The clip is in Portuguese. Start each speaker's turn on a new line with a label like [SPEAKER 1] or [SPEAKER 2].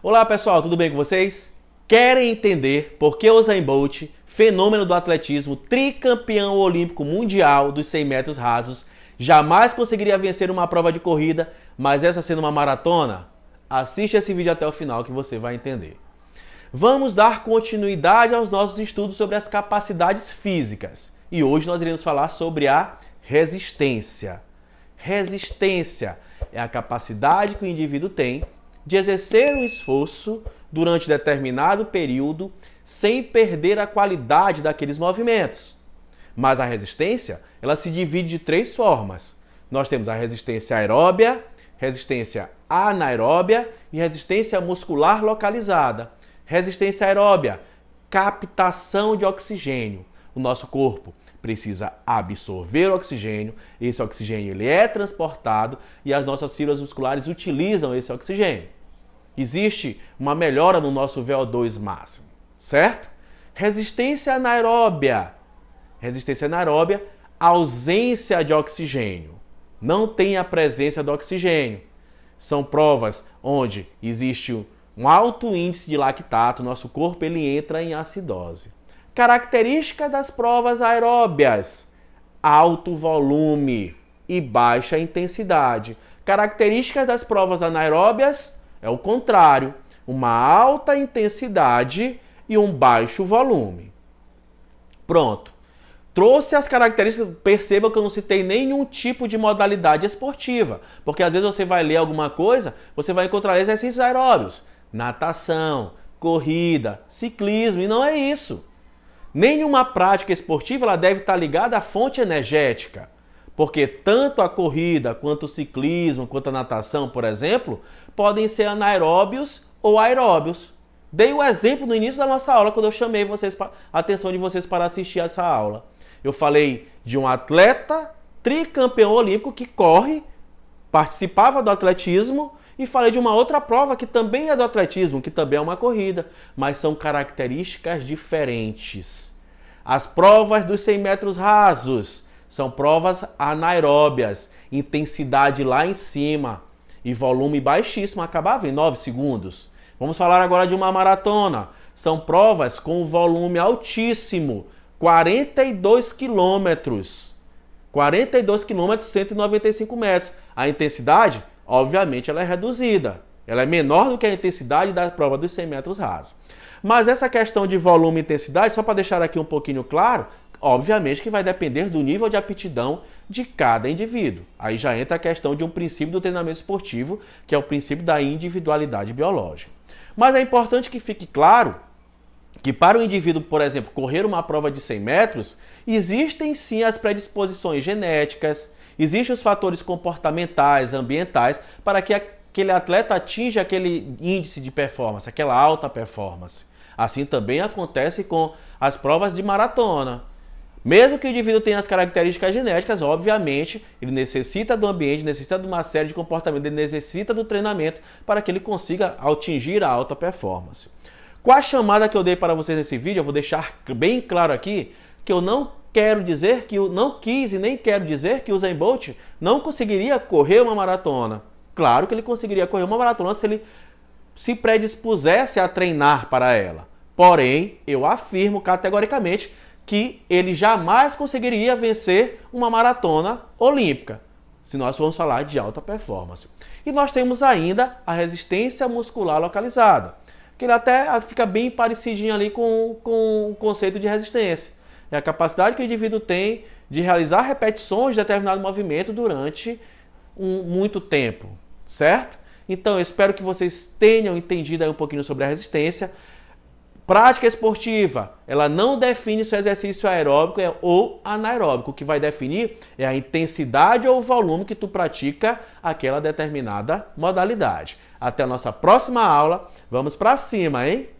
[SPEAKER 1] Olá pessoal, tudo bem com vocês? Querem entender por que Usain Bolt, fenômeno do atletismo, tricampeão olímpico mundial dos 100 metros rasos, jamais conseguiria vencer uma prova de corrida, mas essa sendo uma maratona? Assiste esse vídeo até o final que você vai entender. Vamos dar continuidade aos nossos estudos sobre as capacidades físicas. E hoje nós iremos falar sobre a resistência. Resistência é a capacidade que o indivíduo tem de exercer um esforço durante determinado período sem perder a qualidade daqueles movimentos. Mas a resistência, ela se divide de três formas. Nós temos a resistência aeróbia, resistência anaeróbia e resistência muscular localizada. Resistência aeróbia, captação de oxigênio. O nosso corpo precisa absorver o oxigênio, esse oxigênio ele é transportado e as nossas fibras musculares utilizam esse oxigênio. Existe uma melhora no nosso VO2 máximo, certo? Resistência anaeróbia. Resistência anaeróbia, ausência de oxigênio. Não tem a presença do oxigênio. São provas onde existe um alto índice de lactato, nosso corpo ele entra em acidose. Característica das provas aeróbias: alto volume e baixa intensidade. Características das provas anaeróbias é o contrário, uma alta intensidade e um baixo volume. Pronto. Trouxe as características, perceba que eu não citei nenhum tipo de modalidade esportiva, porque às vezes você vai ler alguma coisa, você vai encontrar exercícios aeróbios, natação, corrida, ciclismo, e não é isso. Nenhuma prática esportiva ela deve estar ligada à fonte energética, porque tanto a corrida, quanto o ciclismo, quanto a natação, por exemplo, podem ser anaeróbios ou aeróbios. Dei o exemplo no início da nossa aula, quando eu chamei a atenção de vocês para assistir essa aula. Eu falei de um atleta tricampeão olímpico que corre, participava do atletismo, e falei de uma outra prova que também é do atletismo, que também é uma corrida, mas são características diferentes. As provas dos 100 metros rasos são provas anaeróbias, intensidade lá em cima e volume baixíssimo, acabava em 9 segundos. Vamos falar agora de uma maratona. São provas com volume altíssimo, 42 quilômetros. 42 quilômetros, 195 metros. A intensidade, obviamente, ela é reduzida. Ela é menor do que a intensidade da prova dos 100 metros rasos. Mas essa questão de volume e intensidade, só para deixar aqui um pouquinho claro, obviamente que vai depender do nível de aptidão de cada indivíduo. Aí já entra a questão de um princípio do treinamento esportivo, que é o princípio da individualidade biológica. Mas é importante que fique claro que para o indivíduo, por exemplo, correr uma prova de 100 metros, existem sim as predisposições genéticas, existem os fatores comportamentais, ambientais, para que aquele atleta atinja aquele índice de performance, aquela alta performance. Assim também acontece com as provas de maratona. Mesmo que o indivíduo tenha as características genéticas, obviamente, ele necessita do ambiente, necessita de uma série de comportamentos, ele necessita do treinamento para que ele consiga atingir a alta performance. Com a chamada que eu dei para vocês nesse vídeo, eu vou deixar bem claro aqui que eu não quero dizer que eu não quis e nem quero dizer que o Usain Bolt não conseguiria correr uma maratona. Claro que ele conseguiria correr uma maratona se ele se predispusesse a treinar para ela. Porém, eu afirmo categoricamente que ele jamais conseguiria vencer uma maratona olímpica, se nós formos falar de alta performance. E nós temos ainda a resistência muscular localizada, que ele até fica bem parecidinho ali com o conceito de resistência. É a capacidade que o indivíduo tem de realizar repetições de determinado movimento durante muito tempo, certo? Então, eu espero que vocês tenham entendido aí um pouquinho sobre a resistência. Prática esportiva, ela não define se o exercício aeróbico ou anaeróbico. O que vai definir é a intensidade ou o volume que tu pratica aquela determinada modalidade. Até a nossa próxima aula. Vamos para cima, hein?